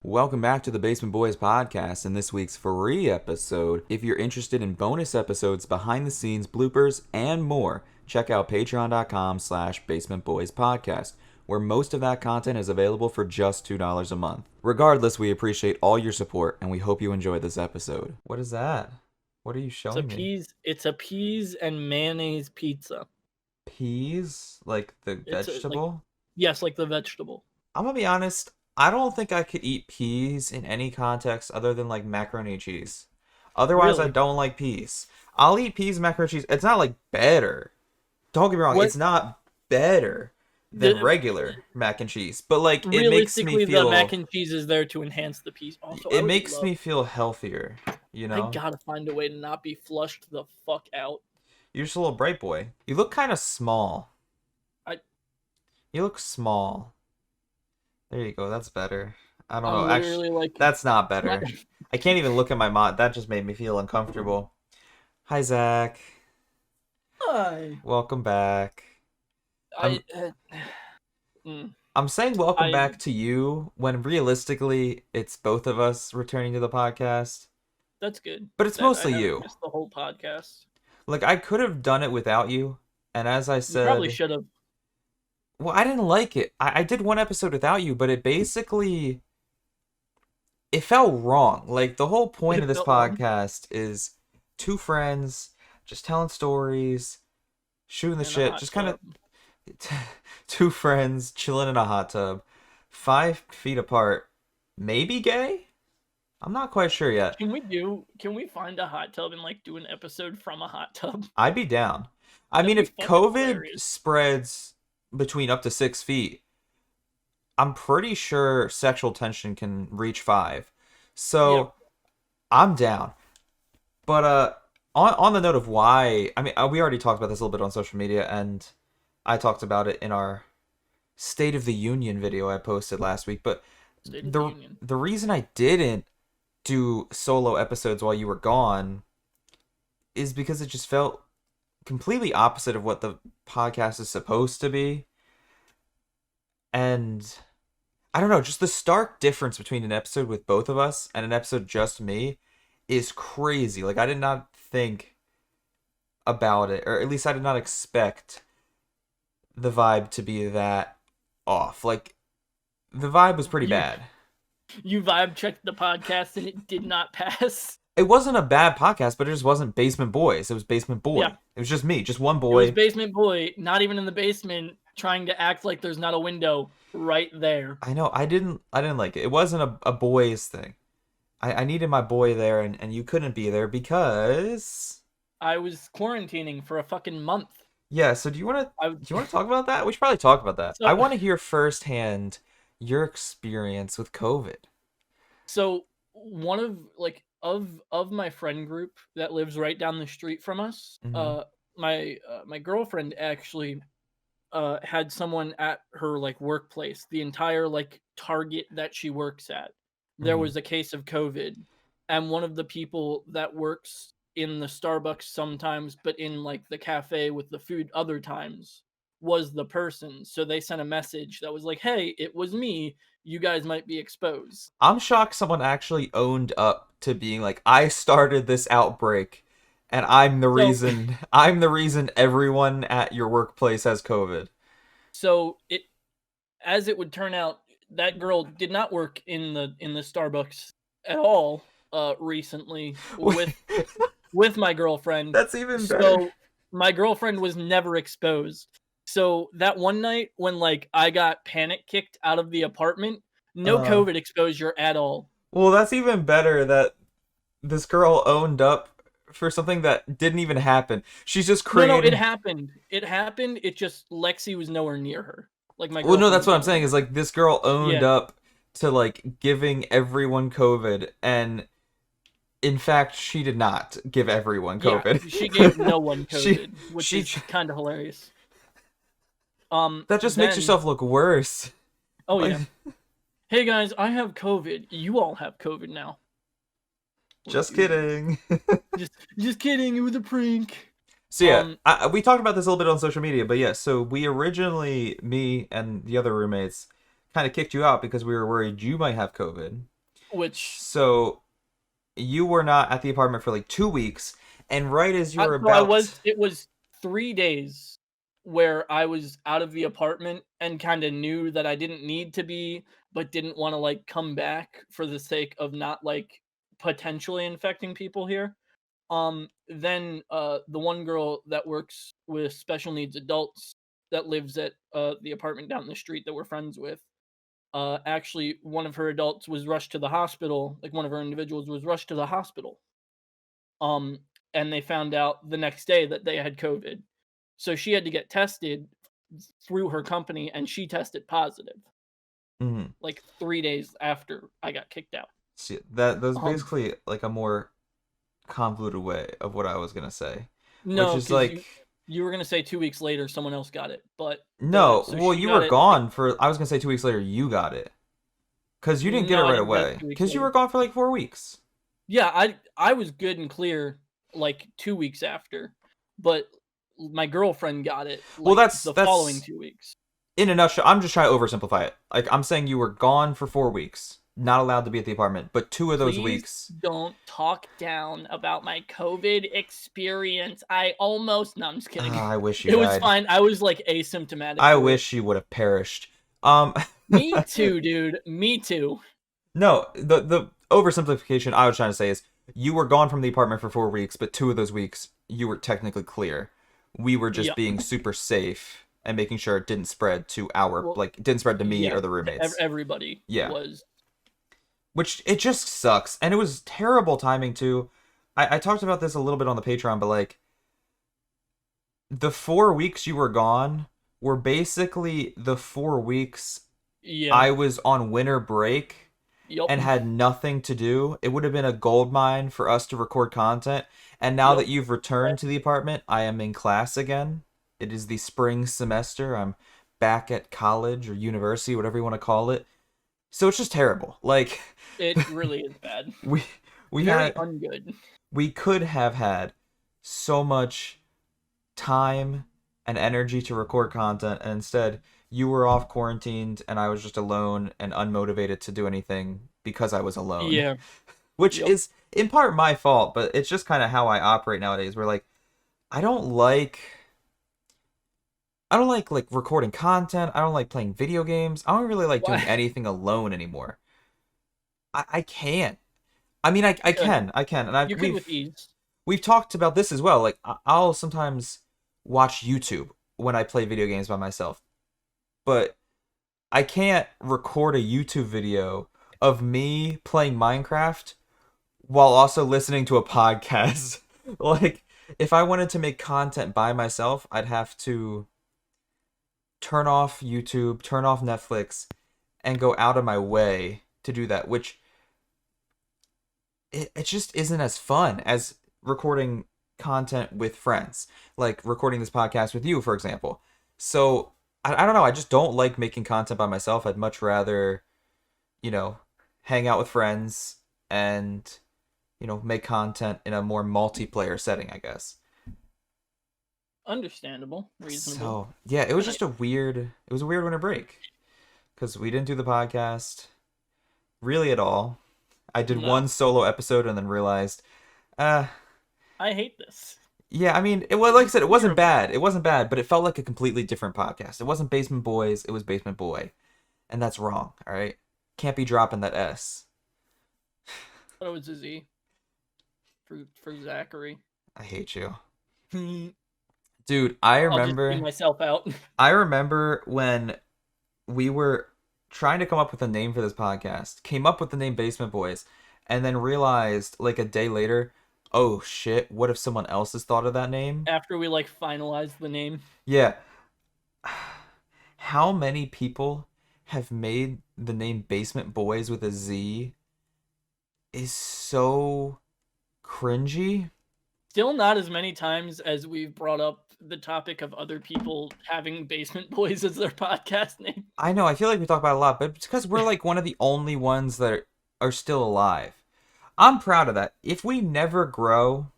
Welcome back to the Basement Boys podcast and this week's free episode. If you're interested in bonus episodes, behind the scenes, bloopers, and more, check out patreon.com/basementboyspodcast, where most of that content is available for just $2 a month. Regardless, we appreciate all your support and we hope you enjoy this episode. What is that? What are you showing me? It's a peas and mayonnaise pizza. Peas? Like the vegetable? Yes, like the vegetable. I'm gonna be honest, I don't think I could eat peas in any context other than like macaroni and cheese. Otherwise, I Really? don't like peas. I'll eat peas and macaroni and cheese. It's not like better. Don't get me wrong, What it's not better than the regular mac and cheese. But like it makes me realistically the mac feel and cheese is there to enhance the peas. Also, it makes me feel healthier, you I know? gotta find a way to not be flushed the fuck out. You're just a little bright boy. You look kind of small. I You look small. There you go. That's better. I don't I'm know. literally Actually, like that's not better. I can't even look at my mod. That just made me feel uncomfortable. Hi, Zach. I Welcome back. I'm mm, I'm saying welcome I back to you when realistically it's both of us returning to the podcast. that's good. But it's That I mostly haven't you. missed the whole podcast. Like I could have done it without you, and as I You probably said, should have. well, I didn't like it. I did one episode without you, but it felt wrong. Like the whole point of It this felt wrong. podcast is two friends just telling stories, shooting the In a shit, hot just kind of tub. two friends chilling in a hot tub, 5 feet apart, maybe gay. I'm not quite sure yet. Can we find a hot tub and like do an episode from a hot tub? I'd be down. I That'd mean, be if fucking COVID hilarious. spreads between up to 6 feet, I'm pretty sure sexual tension can reach 5. Yeah. So I'm down. But on the note of why, I mean, we already talked about this a little bit on social media, and I talked about it in our State of the Union video I posted last week. But State of the the Union. the reason I didn't do solo episodes while you were gone is because it just felt completely opposite of what the podcast is supposed to be. And I don't know, just the stark difference between an episode with both of us and an episode just me is crazy. Like I did not think about it, or at least I did not expect the vibe to be that off. Like the vibe was pretty You bad. you vibe checked the podcast and it did not pass. It wasn't a bad podcast, but it just wasn't Basement Boys. It was Basement Boy. Yeah. It was just me, just one It was boy. basement boy, not even in the basement, trying to act like there's not a window right there. I know, I didn't like it. It wasn't a boys thing. I needed my boy there, and you couldn't be there because I was quarantining for a fucking month. yeah. So do you want to I talk about that? We should probably talk about that. I so want to hear firsthand your experience with COVID. so one of like of my friend group that lives right down the street from us, Hmm. my girlfriend actually had someone at her like workplace. The entire like Target that she works at, there Hmm. was a case of COVID, and one of the people that works in the Starbucks sometimes, but in like the cafe with the food other times, was the person. So they sent a message that was like, "Hey, it was me. You guys might be exposed." I'm shocked someone actually owned up to being like, I started this outbreak, and I'm the So reason. I'm the reason everyone at your workplace has COVID. so it as it would turn out, that girl did not work in the Starbucks at all recently with my girlfriend. That's even better. So my girlfriend was never exposed. So that one night when like I got panic kicked out of the apartment, no Uh, COVID exposure at all. well, that's even better that this girl owned up for something that didn't even happen. She's just No, it creating. happened. It happened. It just Lexi was nowhere near her. Like my Well, no, girlfriend that's was what I'm nowhere saying. near Is her. like this girl owned Yeah. up to like giving everyone COVID, and in fact, she did not give everyone Yeah, COVID. she gave no one she COVID, which she is kind of hilarious. that just makes Then yourself look worse. oh Like, yeah, hey guys, I have COVID. You all have COVID now. What just idiots. kidding. Just kidding. It was a prank. So yeah, Um, we talked about this a little bit on social media, but yeah, so we originally, me and the other roommates, kind of kicked you out because we were worried you might have COVID. which So you were not at the apartment for like 2 weeks, and right as you were so I about, was. It was 3 days where I was out of the apartment and kind of knew that I didn't need to be, but didn't want to like come back for the sake of not like potentially infecting people here. Then the one girl that works with special needs adults that lives at the apartment down the street that we're friends with, actually one of her adults was rushed to the hospital, like one of her individuals was rushed to the hospital. Um, and they found out the next day that they had COVID. So she had to get tested through her company and she tested positive mhm. like 3 days after I got kicked out. See, that was Um, basically like a more convoluted way of what I was gonna say, which no, is cuz like, you were going to say 2 weeks later someone else got it, but the no, so well, she you got were it gone for. I was gonna say 2 weeks later you got it because you didn't get it no, I right didn't get it away 2 weeks because you were later. gone for like 4 weeks. Yeah, I was good and clear like 2 weeks after, but my girlfriend got it Well, like that's the following that's 2 weeks. in a nutshell. I'm just trying to oversimplify it. Like I'm saying, you were gone for 4 weeks, not allowed to be at the apartment, but 2 of those Please weeks. don't talk down about my COVID experience. I almost no, I'm just kidding. I wish you It was died. fine. I was like asymptomatic I through it. wish you would have perished. Um, Me too, dude. Me too. no, the oversimplification I was trying to say is you were gone from the apartment for 4 weeks, but 2 of those weeks you were technically clear. We were just Yeah. being super safe and making sure it didn't spread to our, Well, like, it didn't spread to me yeah. or the roommates. Everybody Yeah, was. which it just sucks, and it was terrible timing too. I talked about this a little bit on the Patreon, but like the 4 weeks you were gone were basically the 4 weeks Yeah. I was on winter break Yup. and had nothing to do. It would have been a gold mine for us to record content. And now that Yup. you've returned to the apartment, I am in class again. It is the spring semester. I'm back at college or university, whatever you want to call it. So it's just terrible. Like It really is bad. we we Very had ungood. we could have had so much time and energy to record content, and instead you were off quarantined and I was just alone and unmotivated to do anything because I was alone. Yeah. Which Yup. is in part my fault, but it's just kind of how I operate nowadays. Where like I don't like like recording content. I don't like playing video games. I don't really like doing Why? anything alone anymore. I can't. I mean, I can, and You could with ease. we've talked about this as well. Like I'll sometimes watch YouTube when I play video games by myself, but I can't record a YouTube video of me playing Minecraft while also listening to a podcast. Like, if I wanted to make content by myself, I'd have to turn off YouTube, turn off Netflix, and go out of my way to do that, which it just isn't as fun as recording content with friends, like recording this podcast with you, for example. So, I don't know. I just don't like making content by myself. I'd much rather, you know, hang out with friends and make content in a more multiplayer setting, I guess. Understandable. Reasonable. So, yeah, it was And I just it was a weird winter break because we didn't do the podcast really at all. I did no. one solo episode and then realized, uh, I hate this. yeah, I mean, like I It's said, it wasn't terrible. bad. It wasn't bad, but it felt like a completely different podcast. It wasn't Basement Boys, it was Basement Boy. And that's wrong, all right? Can't be dropping that S. Thought it was a Z for Zachary. I hate you. I'll Dude, just see myself out. I remember when we were trying to come up with a name for this podcast, came up with the name Basement Boys, and then realized like a day later, oh shit, what if someone else has thought of that name? After we like finalize the name. Yeah. How many people have made the name Basement Boys with a Z is so cringy. Still not as many times as we've brought up the topic of other people having Basement Boys as their podcast name. I know, I feel like we talk about it a lot, but it's because we're like one of the only ones that are still alive. I'm proud of that. If we never grow,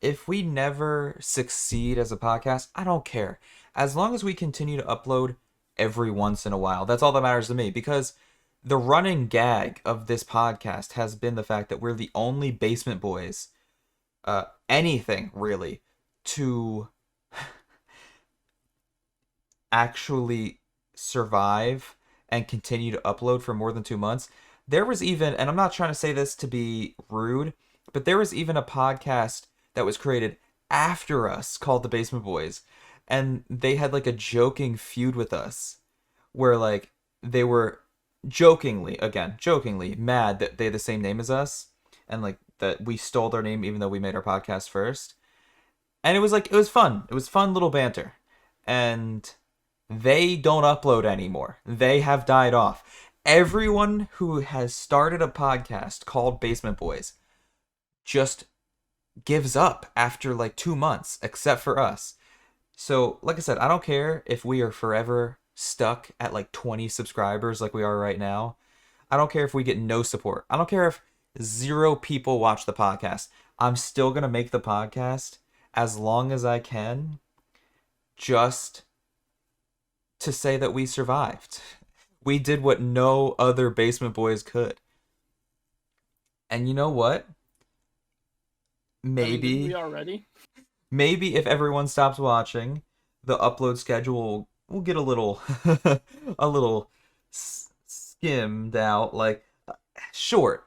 if we never succeed as a podcast, I don't care. As long as we continue to upload every once in a while, that's all that matters to me. Because the running gag of this podcast has been the fact that we're the only Basement Boys, anything really, to actually survive and continue to upload for more than 2 months. There was even, and I'm not trying to say this to be rude, but there was even a podcast that was created after us called the Basement Boys. And they had like a joking feud with us where like they were jokingly mad that they had the same name as us and like that we stole their name even though we made our podcast first. And it was like, it was fun. It was fun little banter. And they don't upload anymore. They have died off. Everyone who has started a podcast called Basement Boys just gives up after like 2 months, except for us. So, like I said, I don't care if we are forever stuck at like 20 subscribers like we are right now. I don't care if we get no support. I don't care if 0 people watch the podcast. I'm still going to make the podcast as long as I can just to say that we survived. We did what no other Basement Boys could. And you know what? I mean, didn't we Maybe, already? maybe if everyone stops watching, the upload schedule will get a little, a little skimmed out, like short.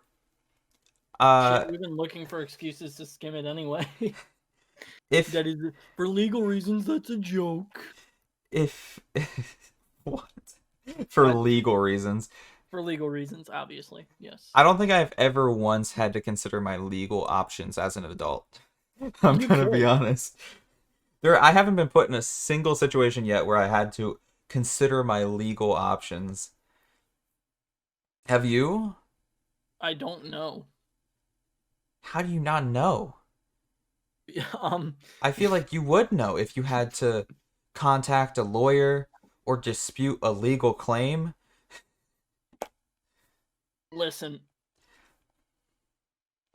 Shit, Uh, we've been looking for excuses to skim it anyway. if That is, for legal reasons, that's a joke. if what? For What? legal reasons. For legal reasons, obviously. Yes. I don't think I've ever once had to consider my legal options as an adult. I'm You gonna be could. honest. I haven't been put in a single situation yet where I had to consider my legal options. Have you? I don't know. How do you not know? Um, I feel like you would know if you had to contact a lawyer or dispute a legal claim. listen,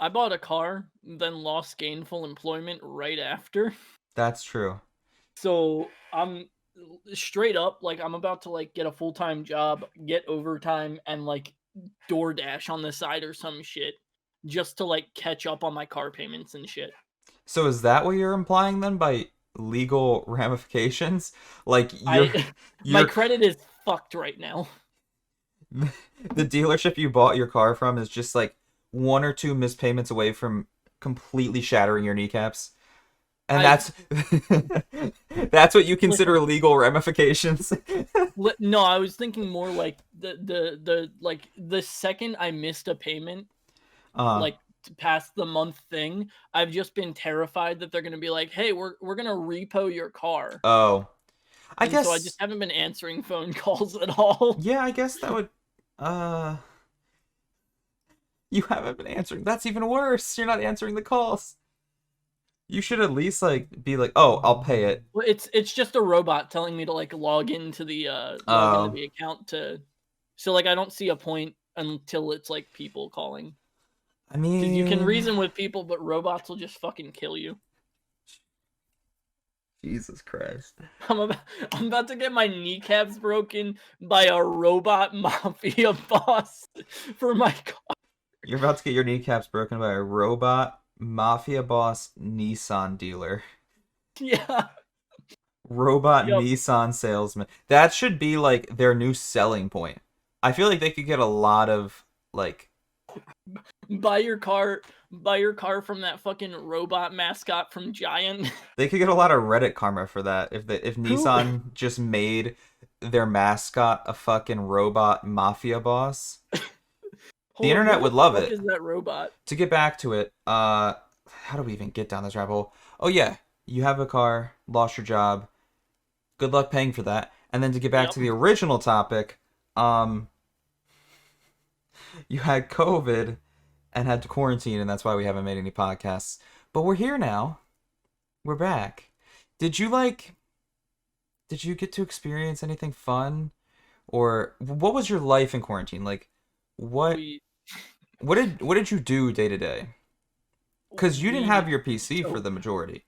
I bought a car, then lost gainful employment right after. That's true. So I'm straight up like I'm about to like get a full-time job, get overtime, and like DoorDash on the side or some shit just to like catch up on my car payments and shit. So is that what you're implying then by legal ramifications? Like I my you're credit is fucked right now. the dealership you bought your car from is just like 1 or 2 missed payments away from completely shattering your kneecaps. And I that's what you listen. consider legal ramifications. No, I was thinking more like the like the second I missed a payment, uh like past the month thing, I've just been terrified that they're gonna be like, "Hey, we're gonna repo your car," oh. I and so I guess just haven't been answering phone calls at all. yeah, I guess that would uh you haven't been answering. That's even worse. You're not answering the calls. You should at least like be like, "Oh, I'll pay it." Well, it's just a robot telling me to like log into Oh, the account to, so like I don't see a point until it's like people calling I because you can mean, reason with people, but robots will just fucking kill you. Jesus Christ. I'm about, I'm about to get my kneecaps broken by a robot mafia boss for my car. You're about to get your kneecaps broken by a robot mafia boss Nissan dealer. Yeah. Robot Yep. Nissan salesman. That should be like their new selling point. I feel like they could get a lot of like Buy your car from that fucking robot mascot from Giant. they could get a lot of Reddit karma for that if Who Nissan just made their mascot a fucking robot mafia boss. The Hold on, internet who the would love fuck it. is that robot? To get back to it, how do we even get down this rabbit hole? Oh yeah, you have a car, lost your job. Good luck paying for that. And then to get back Yep. to the original topic, um, you had COVID and had to quarantine, and that's why we haven't made any podcasts. But we're here now. We're back. Did you like? Did you get to experience anything fun, or what was your life in quarantine like? What We what did you do day to day? Because you didn't have we your PC for so the majority.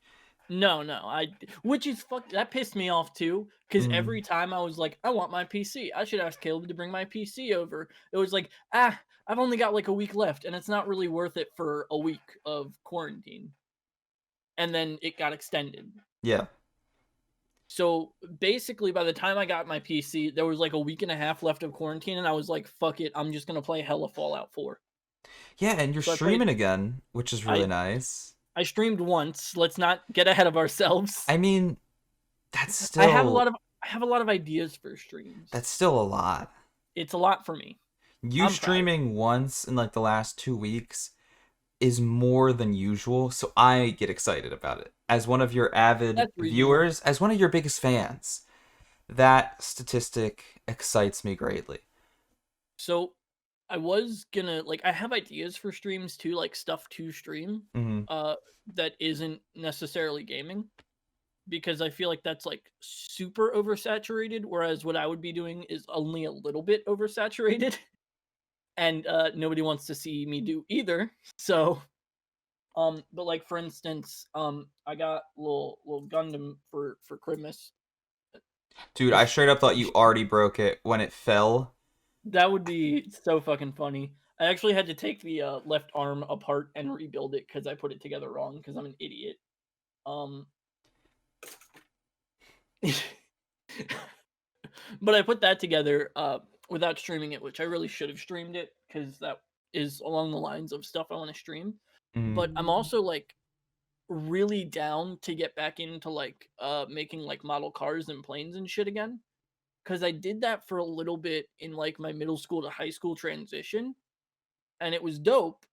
No, no, which is that pissed me off too, because Mm, every time I was like, I want my PC. I should ask Caleb to bring my PC over. It was like, ah, I've only got like a week left, and it's not really worth it for a week of quarantine. And then it got extended. yeah. So basically, by the time I got my PC, there was like a week and a half left of quarantine, and I was like, fuck it, I'm just gonna play hella Fallout 4. Yeah, and you're So I played. streaming again, which is really I nice. I streamed once. Let's not get ahead of ourselves. I mean, that's I have a lot still of I have a lot of ideas for streams. that's still a lot. It's a lot for me. You I'm proud of it. streaming once in like the last 2 weeks is more than usual, so I get excited about it. As one of your avid That's reasonable. viewers, as one of your biggest fans, that statistic excites me greatly. So I was gonna like I have ideas for streams too, like stuff to stream, Hmm. uh, that isn't necessarily gaming because I feel like that's like super oversaturated. Whereas what I would be doing is only a little bit oversaturated, and nobody wants to see me do either. So but like for instance, I got little Gundam for Christmas. Dude, I straight up thought you already broke it when it fell. That would be so fucking funny. I actually had to take the left arm apart and rebuild it because I put it together wrong because I'm an idiot. Um, but I put that together without streaming it, which I really should have streamed it because that is along the lines of stuff I want to stream. But I'm Mm. also like really down to get back into like making like model cars and planes and shit again because I did that for a little bit in like my middle school to high school transition and it was dope,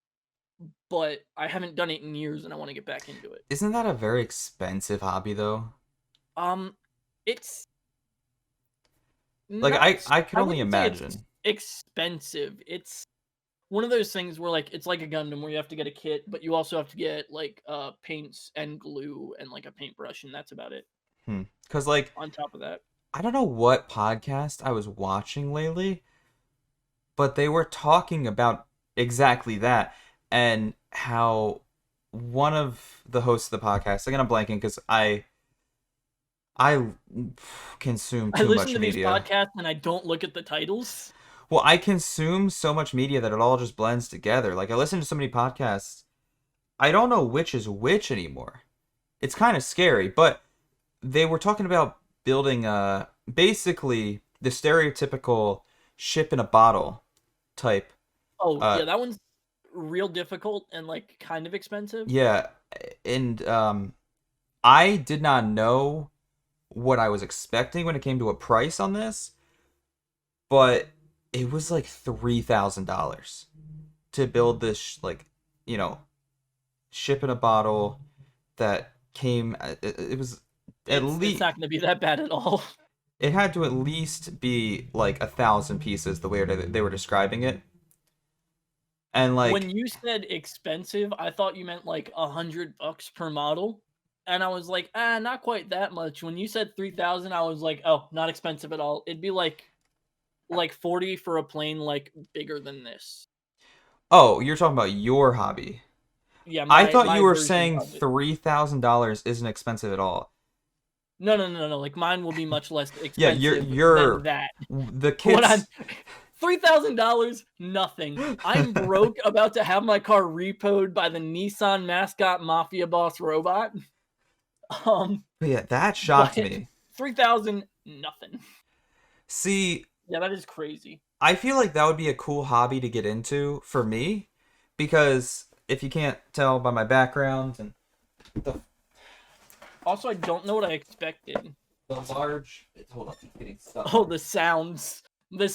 but I haven't done it in years and I want to get back into it. Isn't that a very expensive hobby though? Um it's Like not I can I only wouldn't say it's imagine. expensive. It's one of those things where like it's like a Gundam where you have to get a kit, but you also have to get like paints and glue and like a paintbrush and that's about it. Hmm. Cuz like On top of that. I don't know what podcast I was watching lately, but they were talking about exactly that and how one of the hosts of the podcast, again I'm blanking because I consume I too listen much to these media. podcasts and I don't look at the titles. Well, I consume so much media that it all just blends together. Like I listen to so many podcasts, I don't know which is which anymore. It's kind of scary, but they were talking about building basically the stereotypical ship in a bottle type. Oh, Uh yeah, that one's real difficult and like kind of expensive. yeah, and I did not know what I was expecting when it came to a price on this, but it was like $3,000 to build this like, you know, ship in a bottle that came it was at It's least not going to be that bad at all. it had to at least be like 1,000 pieces the way they were describing it. And When like, you said expensive, I thought you meant like $100 per model, and I was like, not quite that much. When you said 3,000, I was like, oh, not expensive at all. It'd be like 40 for a plane like bigger than this. oh, you're talking about your hobby. Yeah, I my thought my you were version saying of it. $3,000 isn't expensive at all. No, no, no, no, no. Like mine will be much less Yeah, expensive than you're that. the What I'm kits. $3,000, nothing. I'm broke, about to have my car repoed by the Nissan mascot mafia boss robot. Yeah, that shocked But me. 3,000, nothing. See, Yeah, that is crazy. I feel like that would be a cool hobby to get into for me because if you can't tell by my background and the Also, I don't know what I expected. the large, hold up, it's getting stuck. Oh, the sounds. The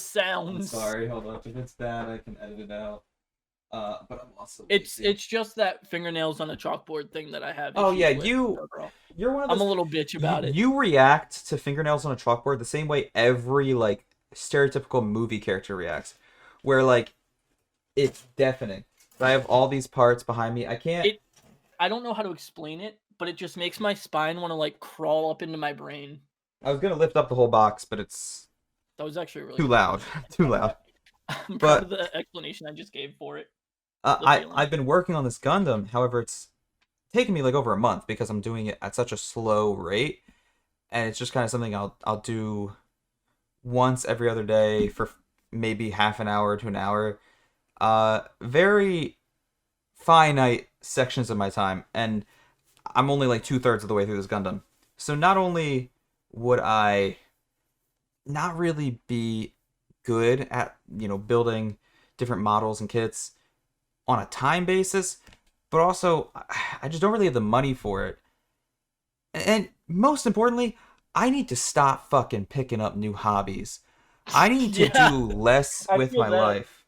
I'm sounds. sorry, hold up. If it's bad, I can edit it out. But I'm also It's lazy. it's just that fingernails on a chalkboard thing that I have Oh yeah, issues with overall. you're one of I'm a those. little bitch about it. You react to fingernails on a chalkboard the same way every like stereotypical movie character reacts, where like it's deafening. I have all these parts behind me. I can't. It I don't know how to explain it, but it just makes my spine want to like crawl up into my brain. I was gonna lift up the whole box, but it's That was actually a really too good loud, explanation. too loud. I'm proud of But the explanation I just gave for it. The I feeling. I've been working on this Gundam. However, it's taken me like over a month because I'm doing it at such a slow rate, and it's just kind of something I'll do once every other day for maybe half an hour to an hour. Very finite sections of my time, and I'm only like 2/3 of the way through this Gundam. So not only would I not really be good at, building different models and kits on a time basis, but also I just don't really have the money for it. And most importantly, I need to stop fucking picking up new hobbies. I need to Yeah, do less I with feel my that. life.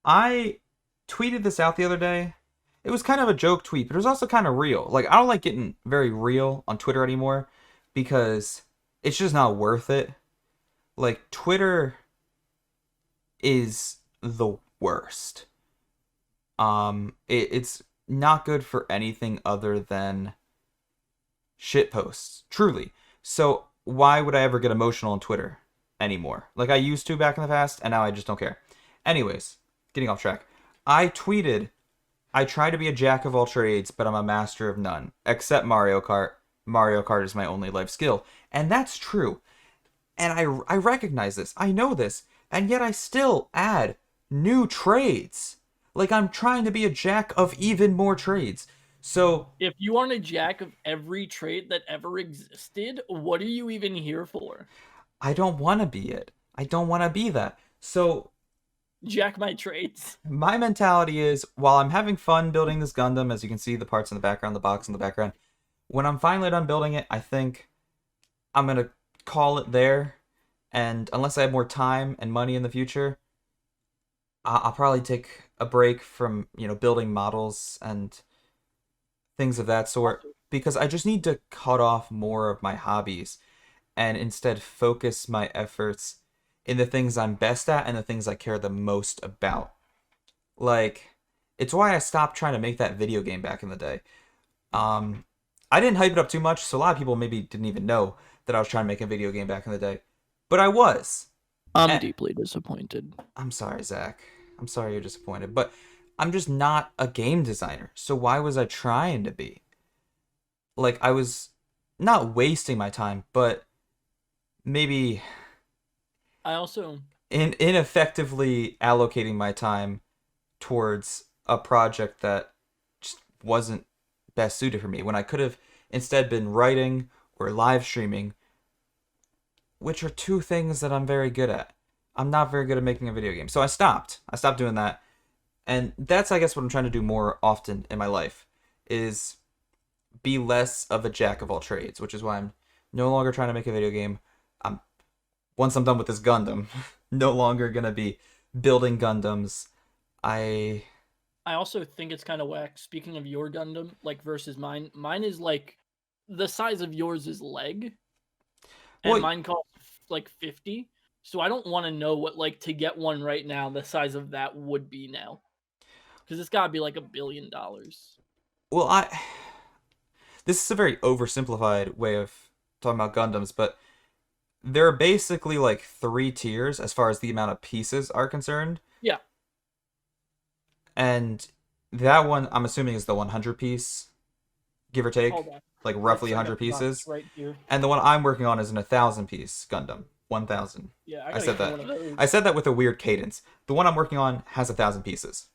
I tweeted this out the other day. It was kind of a joke tweet, but it was also kind of real. Like, I don't like getting very real on Twitter anymore because it's just not worth it. Like, Twitter is the worst. It's not good for anything other than shit posts, truly. So why would I ever get emotional on Twitter anymore? Like I used to back in the past, and now I just don't care. Anyways, getting off track. I tweeted, I try to be a jack of all trades, but I'm a master of none, except Mario Kart. Mario Kart is my only life skill. And that's true. And I recognize this. I know this. And yet I still add new trades. Like I'm trying to be a jack of even more trades. So If you aren't a jack of every trade that ever existed, what are you even here for? I don't want to be it. I don't want to be that. So Jack my trades. my mentality is while I'm having fun building this Gundam, as you can see the parts in the background, the box in the background, when I'm finally done building it, I think I'm going to call it there. And unless I have more time and money in the future, I'll probably take a break from, building models and things of that sort Also, because I just need to cut off more of my hobbies and instead focus my efforts in the things I'm best at and the things I care the most about. Like, it's why I stopped trying to make that video game back in the day. Um, I didn't hype it up too much, so a lot of people maybe didn't even know that I was trying to make a video game back in the day. But I was. I'm And deeply disappointed. I'm sorry, Zach. I'm sorry you're disappointed, but I'm just not a game designer. So why was I trying to be? Like, I was not wasting my time, but maybe I also ineffectively allocating my time towards a project that just wasn't best suited for me when I could have instead been writing or live streaming, which are two things that I'm very good at. I'm not very good at making a video game. So I stopped. I stopped doing that. And that's I guess what I'm trying to do more often in my life is be less of a jack of all trades, which is why I'm no longer trying to make a video game. I'm once I'm done with this Gundam, no longer gonna be building Gundams. I I also think it's kind of whack. Speaking of your Gundam, like versus mine, mine is like the size of yours is leg, and well, mine costs like 50. So I don't want to know what like to get one right now the size of that would be now, because it's got to be like $1 billion. I this is a very oversimplified way of talking about Gundams, but there are basically like three tiers as far as the amount of pieces are concerned, Yeah, and that one I'm assuming is the 100 piece, give or hold take, on. like roughly Yes, I 100 got the box pieces. right here. And the one I'm working on is an 1,000 piece Gundam. 1,000. Yeah, I I gotta said get me that. one of those. I said that with a weird cadence. The one I'm working on has 1,000 pieces.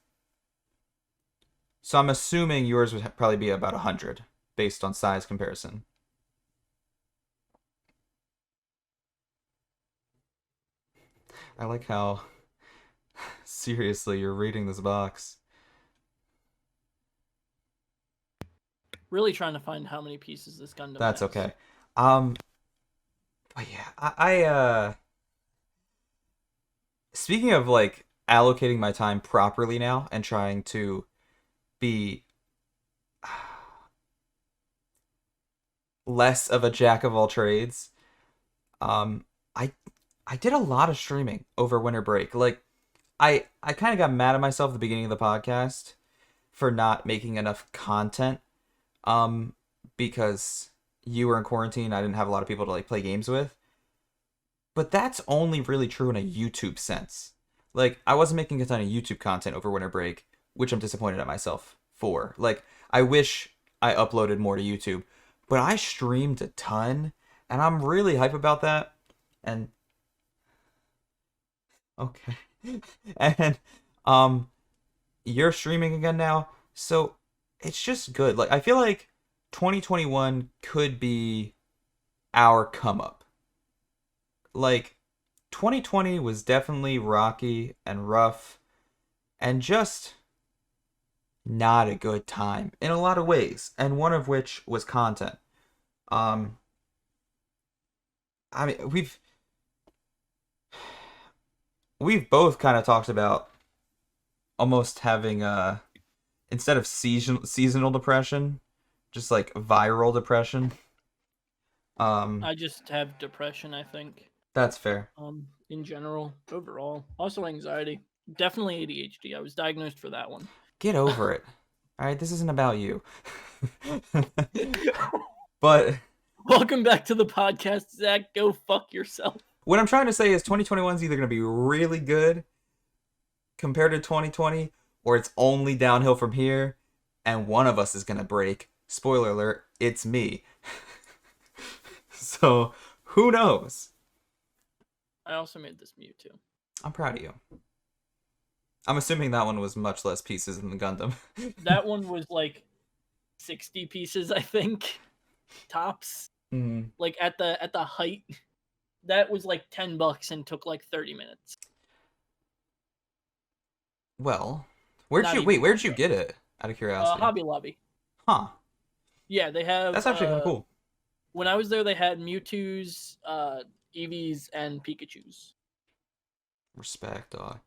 So I'm assuming yours would probably be about 100 based on size comparison. I like how seriously you're reading this box. Really trying to find how many pieces this Gundam That's has. okay. Um, but yeah, speaking of like allocating my time properly now and trying to be less of a jack of all trades, um, I I did a lot of streaming over winter break. Like I kind of got mad at myself at the beginning of the podcast for not making enough content. Um, because you were in quarantine, I didn't have a lot of people to like play games with. But that's only really true in a YouTube sense. Like I wasn't making a ton of YouTube content over winter break, which I'm disappointed at myself for. Like I wish I uploaded more to YouTube. But I streamed a ton, and I'm really hype about that. And okay. And um you're streaming again now. So it's just good. Like I feel like 2021 could be our come up. Like 2020 was definitely rocky and rough and just not a good time in a lot of ways, and one of which was content. Um I mean, we've both kind of talked about almost having instead of seasonal depression, just like viral depression. Um I just have depression, I think. that's fair. In general, overall. Also anxiety. Definitely ADHD. I was diagnosed for that one. Get over it. All right, this isn't about you. But Welcome back to the podcast, Zach. Go fuck yourself. what I'm trying to say is 2021 is either going to be really good compared to 2020, or it's only downhill from here, and one of us is going to break. Spoiler alert, it's me. So, who knows? I also made this Mewtwo. I'm proud of you. I'm assuming that one was much less pieces than the Gundam. That one was like 60 pieces, I think. Tops. Mm. Like at the height. That was like $10 and took like 30 minutes. Well, Not even where'd you 10 get bucks. it? Out of curiosity. Hobby Lobby. Huh. Yeah, they have That's actually kind of cool. when I was there they had Mewtwo's, Eevees and Pikachu's. Respect, dog.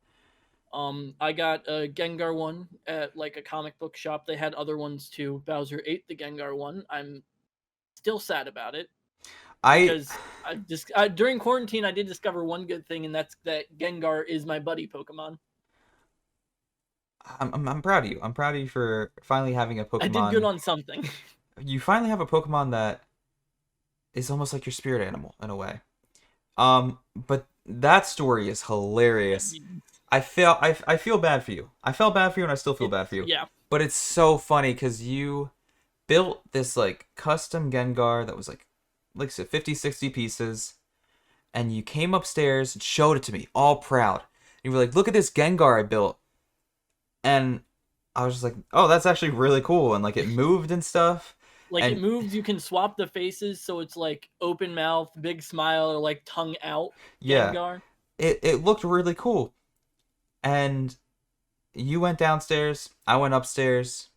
I got a Gengar one at like a comic book shop. They had other ones too. Bowser ate the Gengar one. I'm still sad about it I because during quarantine I did discover one good thing, and that's that Gengar is my buddy Pokemon. I'm proud of you. I'm proud of you for finally having a I did good Pokemon. on something. You finally have a Pokemon that is almost like your spirit animal in a way. But that story is I hilarious. mean, I feel bad for you. I felt bad for you and I still feel bad it's for you. yeah, But it's so funny because you built this like custom Gengar that was like I said, 50, 60 pieces, and you came upstairs and showed it to me, all proud. And you were like, look at this Gengar I built. And I was just like, oh, that's actually really cool. And like it moved and stuff. like it And moves. You can swap the faces, so it's like open mouth, big smile, or like tongue out yeah, Gengar. it looked really cool. And you went downstairs, I went upstairs.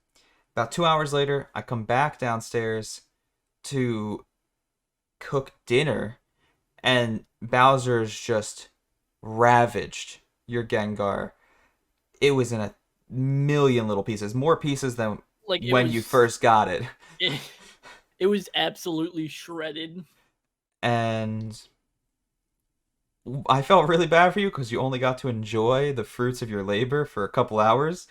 About 2 hours later, I come back downstairs to cook dinner, and Bowser's just ravaged your Gengar. It was in a million little pieces, more pieces than Like when you first got it. it, it was absolutely shredded. And I felt really bad for you because you only got to enjoy the fruits of your labor for a couple hours.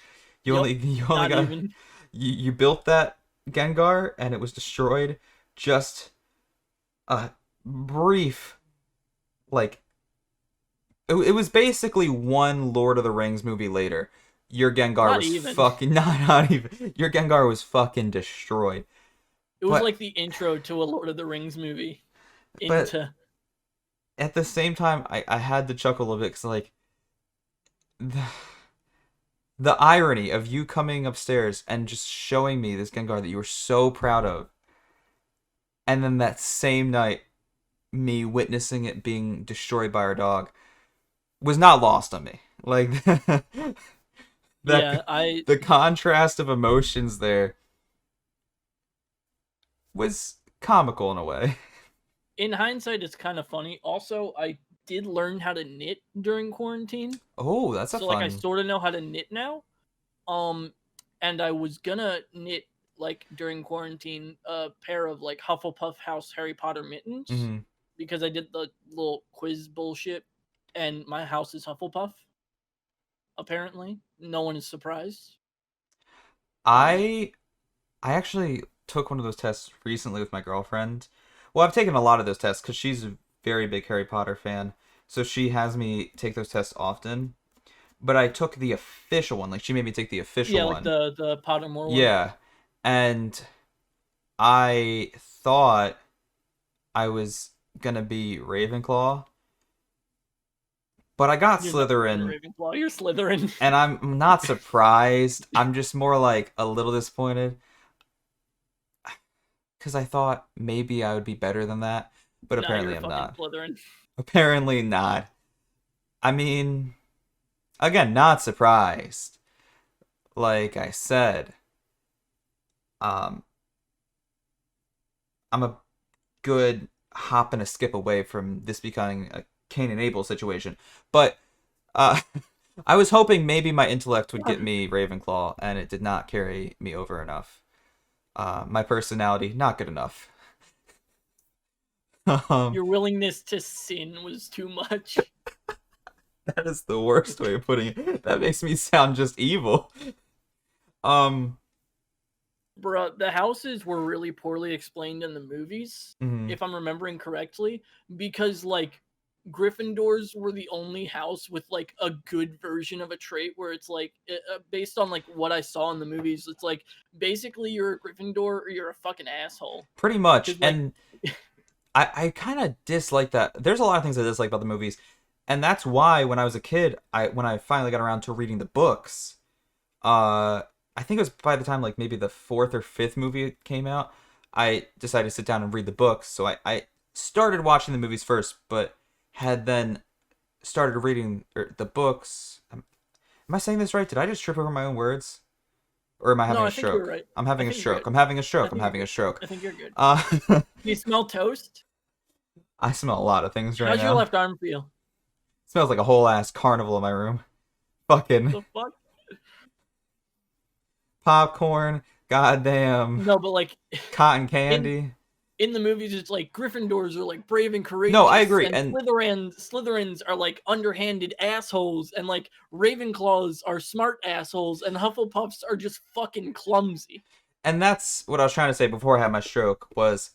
Yep, You only not got even. you built that Gengar and it was destroyed just a brief like it was basically one Lord of the Rings movie later. Your Gengar Not was even. fucking not even your Gengar was fucking destroyed. It was But like the intro to a Lord of the Rings movie. but Into at the same time I had to chuckle a little bit because like the, the irony of you coming upstairs and just showing me this Gengar that you were so proud of, and then that same night me witnessing it being destroyed by our dog was not lost on me. Like yeah, that the contrast of emotions there was comical in a way. in hindsight it's kind of funny. Also, I did learn how to knit during quarantine. Oh, that's a So like I fun. sort of know how to knit now. Um and I was gonna knit like during quarantine a pair of like Hufflepuff House Harry Potter mittens Hmm. because I did the little quiz bullshit and my house is Hufflepuff apparently. No one is surprised. Um I I actually took one of those tests recently with my girlfriend. Well, I've taken a lot of those tests because she's a very big Harry Potter fan, so she has me take those tests often. But I took the official one. Like she made me take the official yeah, like one. the Pottermore one. Yeah, and I thought I was gonna be Ravenclaw, but I got You're never being a Slytherin, Ravenclaw. You're Slytherin. and I'm not surprised. I'm just more like a little disappointed because I thought maybe I would be better than that, but Nah, you're apparently a I'm fucking not. Slytherin. Apparently not. I mean, again, not surprised. Like I said, um, I'm a good hop and a skip away from this becoming a Cain and Abel situation. But uh, I was hoping maybe my intellect would get me Ravenclaw, and it did not carry me over enough. My personality, not good enough. um, Your willingness to sin was too much. that is the worst way of putting it. That makes me sound just evil. Um, Bruh, the houses were really poorly explained in the movies, mhm. if I'm remembering correctly, because like Gryffindors were the only house with like a good version of a trait where it's like based on like what I saw in the movies, it's like basically you're a Gryffindor or you're a fucking asshole. Pretty much. Cuz like And I kind of dislike that. There's a lot of things I dislike about the movies, and that's why when I was a kid, when I finally got around to reading the books, uh, I think it was by the time like maybe the fourth or fifth movie came out, I decided to sit down and read the books. So I started watching the movies first, but had then started reading the books. Am I saying this right? Did I just trip over my own words, or am I no, having a I think you're stroke? right. I'm I having a think you're stroke. good. I'm having a I stroke. I'm think you're having a good. stroke. I think you're good. Uh, Do you smell toast? I smell a lot of things right How's your now. left arm feel? Smells like a whole ass carnival in my room. Fucking The fuck? popcorn, goddamn No, but like cotton in candy. in the movies it's like Gryffindors are like brave and No, I courageous agree. and And Slytherins are like underhanded assholes and like Ravenclaws are smart assholes and Hufflepuffs are just fucking clumsy. that's what I was trying to say before I had my stroke was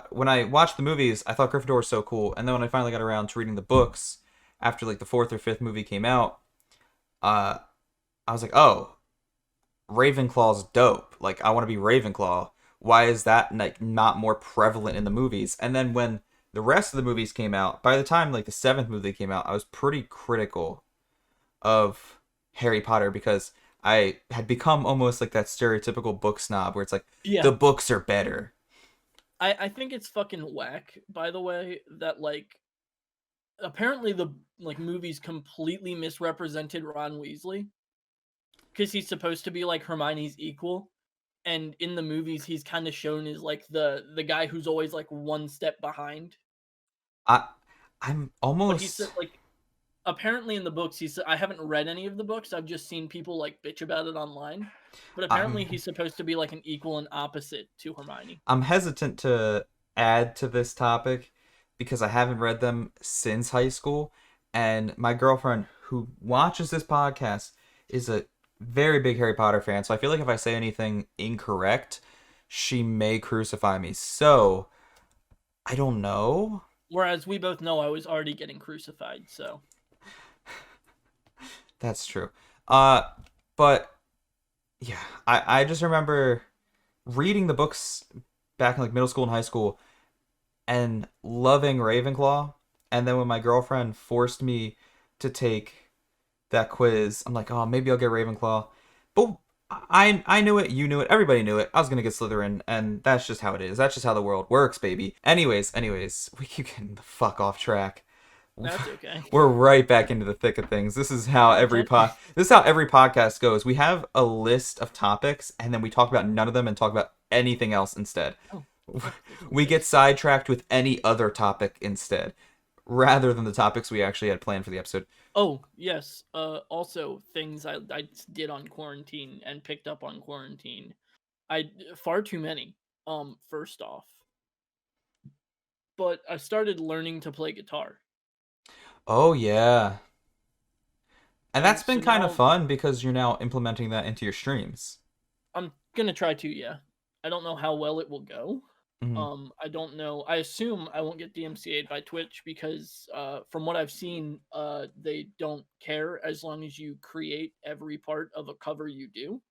when I watched the movies, I thought Gryffindor was so cool. And then when I finally got around to reading the books after like the fourth or fifth movie came out, uh, I was like, oh, Ravenclaw's dope. Like I want to be Ravenclaw. Why is that like not more prevalent in the movies? And then when the rest of the movies came out, by the time like the seventh movie came out, I was pretty critical of Harry Potter because I had become almost like that stereotypical book snob where it's like Yeah. the books are better. I think it's fucking whack, by the way, that like apparently the like movies completely misrepresented Ron Weasley because he's supposed to be like Hermione's equal. And in the movies he's kind of shown as like the guy who's always like one step behind. I I'm But he said almost like apparently in the books he said I haven't read any of the books. I've just seen people like bitch about it online. But apparently I'm he's supposed to be like an equal and opposite to Hermione. I'm hesitant to add to this topic because I haven't read them since high school, and my girlfriend who watches this podcast is a very big Harry Potter fan. So I feel like if I say anything incorrect, she may crucify me. So I don't know. Whereas we both know I was already getting crucified. So That's true. Uh, but yeah, I just remember reading the books back in like middle school and high school and loving Ravenclaw. And then when my girlfriend forced me to take that quiz, I'm like, oh, maybe I'll get Ravenclaw. But I knew it, you knew it, everybody knew it. I was gonna get Slytherin, and that's just how it is. That's just how the world works, baby. Anyways, we keep getting the fuck off track. that's okay. We're right back into the thick of things. Ten- This is how every podcast goes. We have a list of topics, and then we talk about none of them and talk about anything else instead. oh fuck this We get quiz. sidetracked with any other topic instead, rather than the topics we actually had planned for the episode. Oh yes. Also things I did on quarantine and picked up on quarantine. I far too many. First off, but I started learning to play guitar, Oh yeah, and that's and been so kind of now fun because you're now implementing that into your streams. I'm gonna try to. Yeah, I don't know how well it will go. Mhm. I don't know. I assume I won't get DMCA'd by Twitch because, from what I've seen, they don't care as long as you create every part of a cover you do.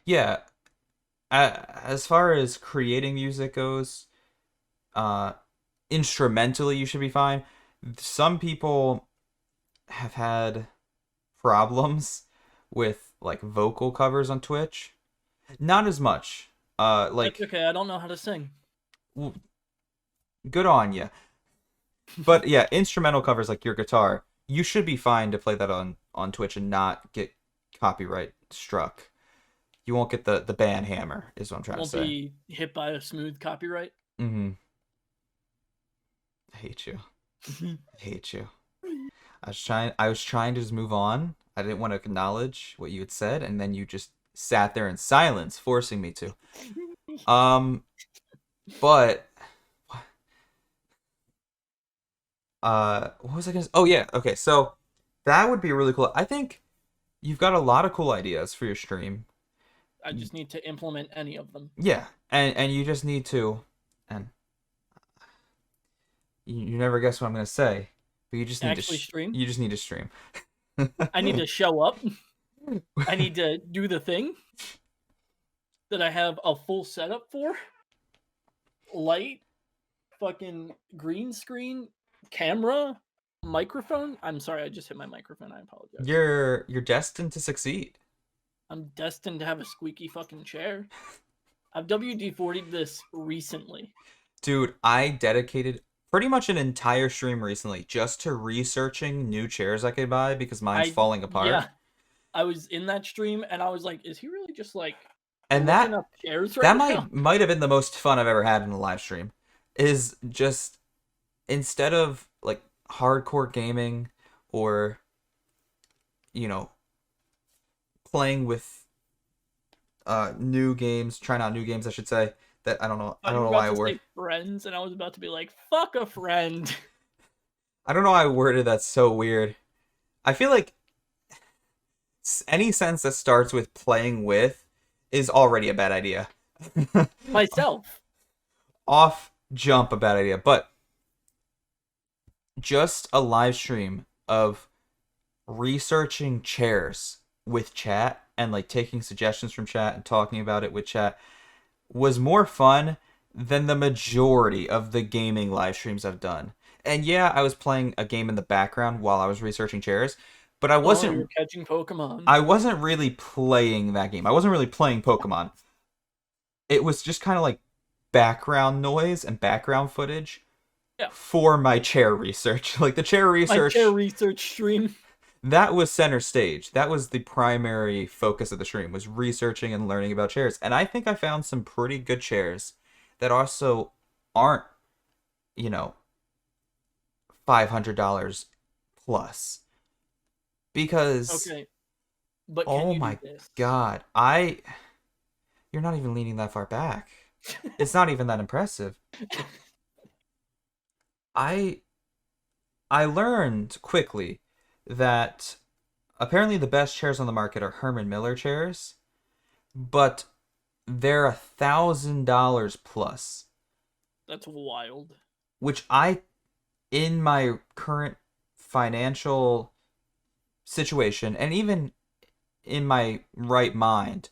Yeah, As far as creating music goes, uh, instrumentally you should be fine. Some people have had problems with like vocal covers on Twitch. Not as much. That's Like, okay. I don't know how to sing. well, good on you. But yeah, instrumental covers like your guitar, you should be fine to play that on Twitch and not get copyright struck. You won't get the ban hammer, is what I'm trying to Won't say. be hit by a smooth copyright. Mm-hmm. I hate you. I hate you. I was trying to just move on. I didn't want to acknowledge what you had said, and then you just sat there in silence, forcing me to. Um, but what was I gonna? Oh yeah, okay. So that would be really cool. I think you've got a lot of cool ideas for your stream. I just need to implement any of them. Yeah, and you just need to, and you never guess what I'm gonna say, but you just need to Actually, stream. you just need to stream. I need to show up. I need to do the thing that I have a full setup for. Light, fucking green screen, camera, microphone. I'm sorry, I just hit my microphone. I apologize. You're destined to succeed. I'm destined to have a squeaky fucking chair. I've WD-40'd this recently. Dude, I dedicated pretty much an entire stream recently just to researching new chairs I could buy because mine's falling apart. Yeah, I was in that stream and I was like, is he really just like And looking that up chairs right that now? might have been the most fun I've ever had in a live stream. Is just instead of like hardcore gaming or you know playing with new games, trying out new games I should say. That I You don't were know why about I to word say friends, and I was about to be like, fuck a friend. I don't know why I worded that so weird. I feel like any sentence that starts with playing with is already a bad idea. Myself. Off jump a bad idea, but just a live stream of researching chairs with chat and like taking suggestions from chat and talking about it with chat was more fun than the majority of the gaming live streams I've done. And yeah, I was playing a game in the background while I was researching chairs, but Oh, you're catching Pokemon. I wasn't really playing that game. I wasn't really playing Pokemon. It was just kind of like background noise and background footage Yeah. for my chair research. Like the chair My chair research, research stream. that was center stage. That was the primary focus of the stream was researching and learning about chairs. And I think I found some pretty good chairs that also aren't, you know, $500 plus. Because Okay, but can oh you do my this? god, I you're not even leaning that far back. It's not even that impressive. I I learned quickly that apparently the best chairs on the market are Herman Miller chairs, but they're $1,000 plus, That's wild. which I, in my current financial situation, and even in my right mind,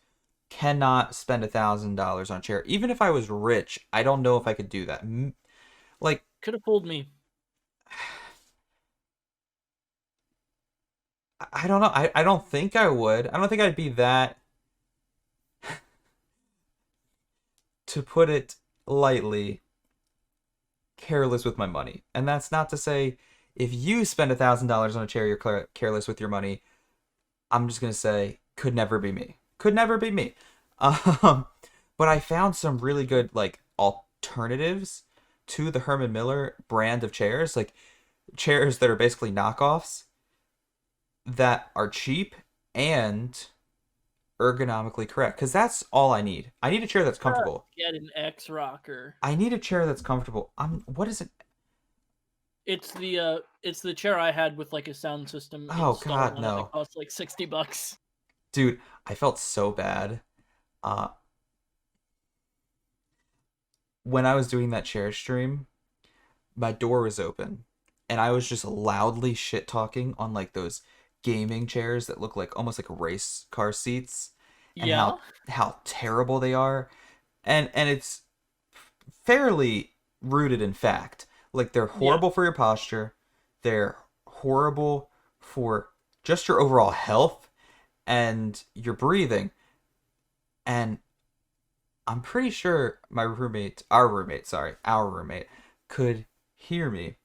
cannot spend $1,000 on a chair. Even if I was rich, I don't know if I could do that. Like, Could have fooled me. I don't know. I don't think I would. I don't think I'd be that, to put it lightly, careless with my money. And that's not to say if you spend $1,000 on a chair, you're careless with your money. I'm just gonna say could never be me. Could never be me. Um, but I found some really good like alternatives to the Herman Miller brand of chairs, like chairs that are basically knockoffs that are cheap and ergonomically correct. Because that's all I need. I need a chair that's comfortable. Get an X rocker. I need a chair that's comfortable. What is it? It's the chair I had with like a sound system Oh installed God, on it that no, cost like $60. dude. I felt so bad. Uh, when I was doing that chair stream, my door was open and I was just loudly shit talking on like those gaming chairs that look like almost like race car seats. and Yeah. how terrible they are, and it's fairly rooted in fact. Like they're Yeah. horrible for your posture, they're horrible for just your overall health and your breathing. And I'm pretty sure our roommate could hear me.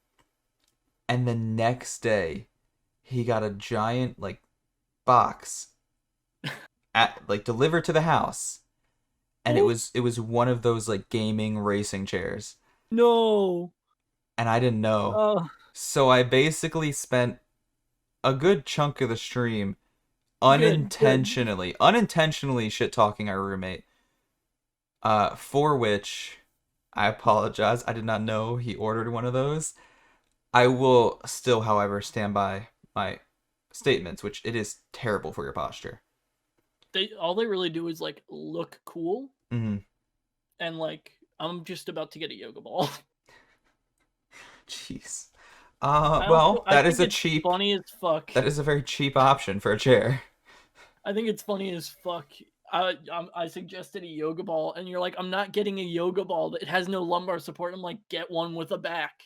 And the next day, he got a giant like box delivered to the house, and Oh it was one of those like gaming racing chairs, no. and I didn't know. Oh, So I basically spent a good chunk of the stream good. unintentionally shit talking our roommate, for which I apologize. I did not know he ordered one of those. I will still, however, stand by my statements, which it is terrible for your posture. They all they really do is like look cool Mm-hmm. and like I'm just about to get a yoga ball. Jeez. I also Well, I think it's funny as fuck. that is a very cheap option for a chair. I think it's funny as fuck. I suggested a yoga ball, and you're like, I'm not getting a yoga ball that has no lumbar support. I'm like, get one with a back.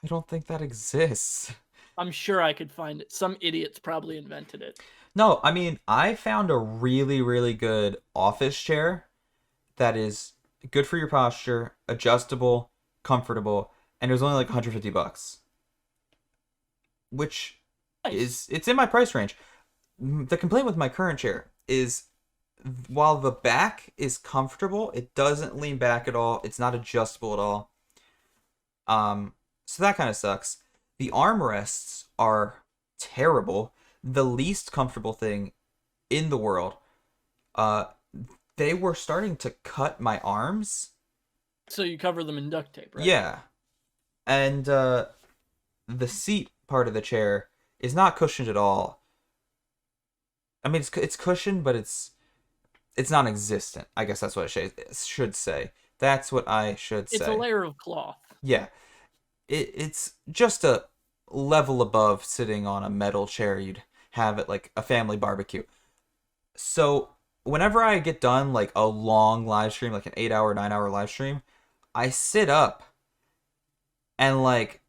I don't think that exists. I'm sure I could find it. Some idiots probably invented it. No, I mean, I found a really, really good office chair that is good for your posture, adjustable, comfortable, and it was only like 150 bucks, which Nice. is it's in my price range. The complaint with my current chair is while the back is comfortable, it doesn't lean back at all. It's not adjustable at all. So that kind of sucks. The armrests are terrible. The least comfortable thing in the world. Uh, they were starting to cut my arms. So you cover them in duct tape, right? Yeah, and the seat part of the chair is not cushioned at all. I mean, it's cushioned, but it's non-existent. I guess that's what it should say. That's what I should It's a say. layer of cloth. Yeah, it's just a level above sitting on a metal chair you'd have at like a family barbecue. So whenever I get done like a long live stream, like an 8 hour, 9 hour live stream, I sit up and like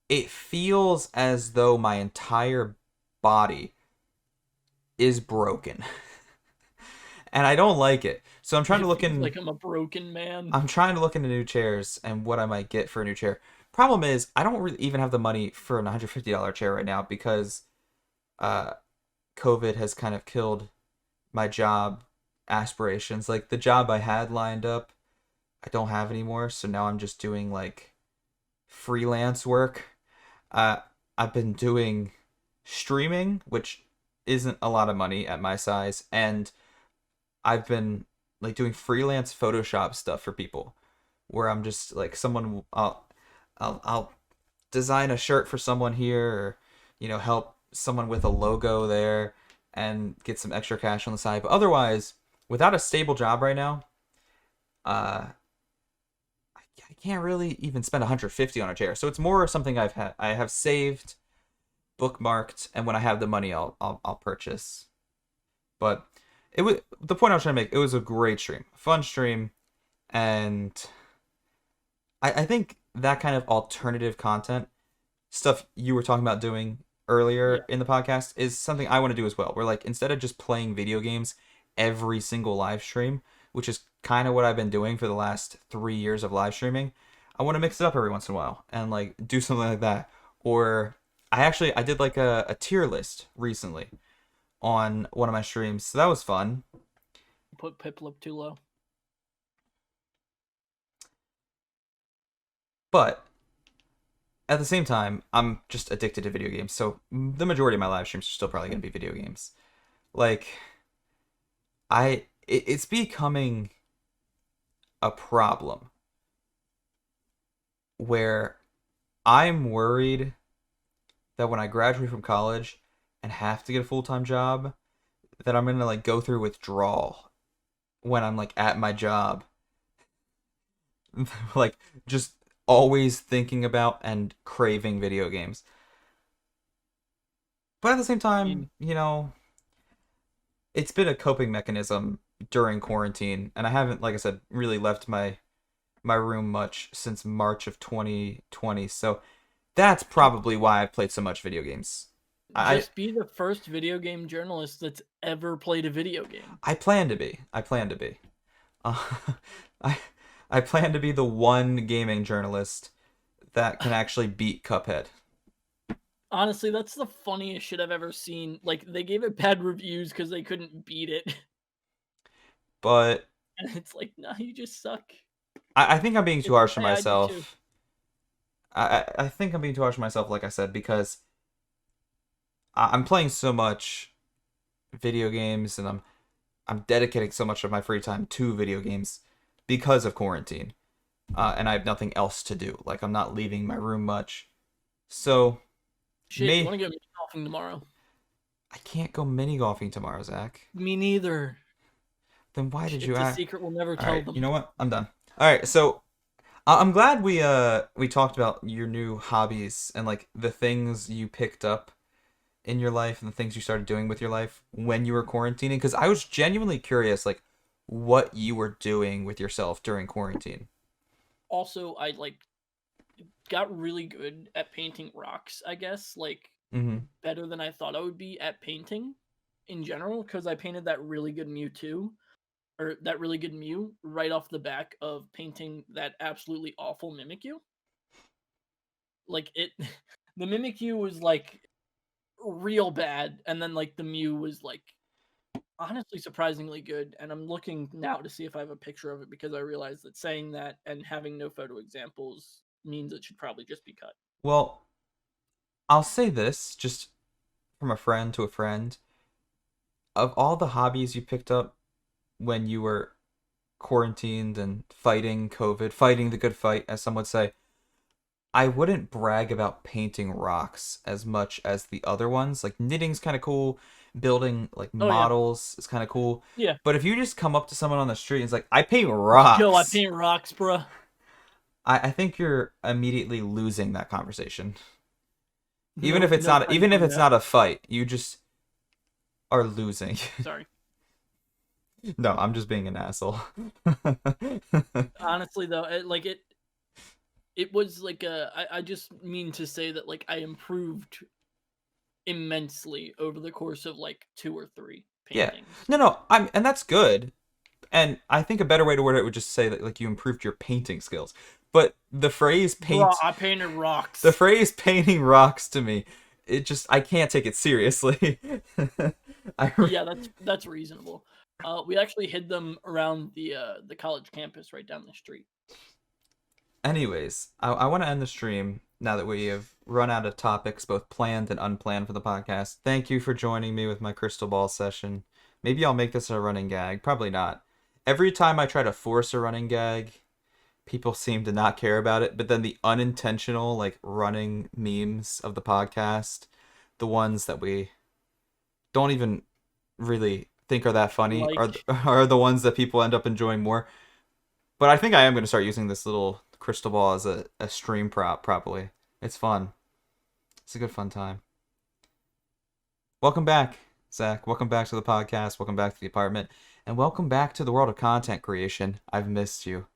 it feels as though my entire body is broken. And I don't like it. So It feels like I'm a broken man. I'm trying to look into new chairs and what I might get for a new chair. Problem is, I don't really even have the money for an $150 chair right now because uh, COVID has kind of killed my job aspirations. Like the job I had lined up, I don't have anymore. So now I'm just doing like freelance work. Uh, I've been doing streaming, which isn't a lot of money at my size, and I've been like doing freelance Photoshop stuff for people where I'm just like someone I'll design a shirt for someone here or help someone with a logo there and get some extra cash on the side. But otherwise, without a stable job right now, I can't really even spend 150 on a chair. So it's more something I have saved, bookmarked, and when I have the money, I'll purchase. But it was the point I was trying to make. It was a great stream, fun stream, and I think that kind of alternative content stuff you were talking about doing earlier Yeah. in the podcast is something I want to do as well. Where like instead of just playing video games every single live stream, which is kind of what I've been doing for the last 3 years of live streaming, I want to mix it up every once in a while and like do something like that. Or I did like a tier list recently on one of my streams, so that was fun. Put Pip up too low. But at the same time, I'm just addicted to video games, so the majority of my live streams are still probably gonna be video games. Like it's becoming a problem where I'm worried that when I graduate from college and have to get a full-time job, that I'm gonna like go through withdrawal when I'm like at my job, like just always thinking about and craving video games. But at the same I time, mean, it's been a coping mechanism during quarantine, and I haven't, like I said, really left my room much since March of 2020. So that's probably why I've played so much video games. I Just be the first video game journalist that's ever played a video game. I plan to be. I plan to be. Uh, I I plan to be the one gaming journalist that can actually beat Cuphead. Honestly, that's the funniest shit I've ever seen. Like they gave it bad reviews because they couldn't beat it, But and it's like, nah, you just suck. I think I'm being too It's harsh on okay, I do too. myself. I think I'm being too harsh on myself, like I said, because I'm playing so much video games and I'm dedicating so much of my free time to video games because of quarantine. And I have nothing else to do. Like I'm not leaving my room much. So Shit, you may want to go golfing tomorrow? I can't go mini golfing tomorrow, Zach. Me neither. Then why did you It's a ask? secret we'll never All tell right, you them. know what? I'm done. All right, so I'm glad we talked about your new hobbies and like the things you picked up in your life and the things you started doing with your life when you were quarantining because I was genuinely curious like what you were doing with yourself during quarantine. Also, I like got really good at painting rocks, I guess, like Mm-hmm. better than I thought I would be at painting in general because I painted that really good Mewtwo or that really good Mew right off the back of painting that absolutely awful Mimikyu. Like it the Mimikyu was like real bad and then like the Mew was like honestly surprisingly good and I'm looking now to see if I have a picture of it because I realized that saying that and having no photo examples means it should probably just be cut. Well, I'll say this just from a friend to a friend. Of all the hobbies you picked up when you were quarantined and fighting COVID, fighting the good fight, as some would say, I wouldn't brag about painting rocks as much as the other ones. Like knitting's kind of cool, building like Oh yeah. models is kind of cool. Yeah. But if you just come up to someone on the street and it's like, I paint Yo, I rocks, paint rocks, bruh. I think you're immediately losing that conversation. No, no friend Even if doing it's that. not a fight, you just are losing. Sorry. No, I'm just being an asshole. Honestly, though, it was like I just mean to say that like I improved immensely over the course of like two or three Yeah. paintings. No, no, I'm and that's good. And I think a better way to word it would just say that like you improved your painting skills. But Bruh, I painted the rocks. phrase painting rocks to me, it just I can't take it seriously. I Yeah, that's reasonable. We actually hid them around the college campus right down the street. Anyways, I want to end the stream now that we have run out of topics, both planned and unplanned for the podcast. Thank you for joining me with my crystal ball session. Maybe I'll make this a running gag. Probably not. Every time I try to force a running gag, people seem to not care about it. But then the unintentional, like running memes of the podcast, the ones that we don't even really think are that funny, Like, are the ones that people end up enjoying more. But I think I am going to start using this little crystal ball as a stream prop, probably. It's fun. It's a good fun time. Welcome back, Zach. Welcome back to the podcast. Welcome back to the apartment. And welcome back to the world of content creation. I've missed you.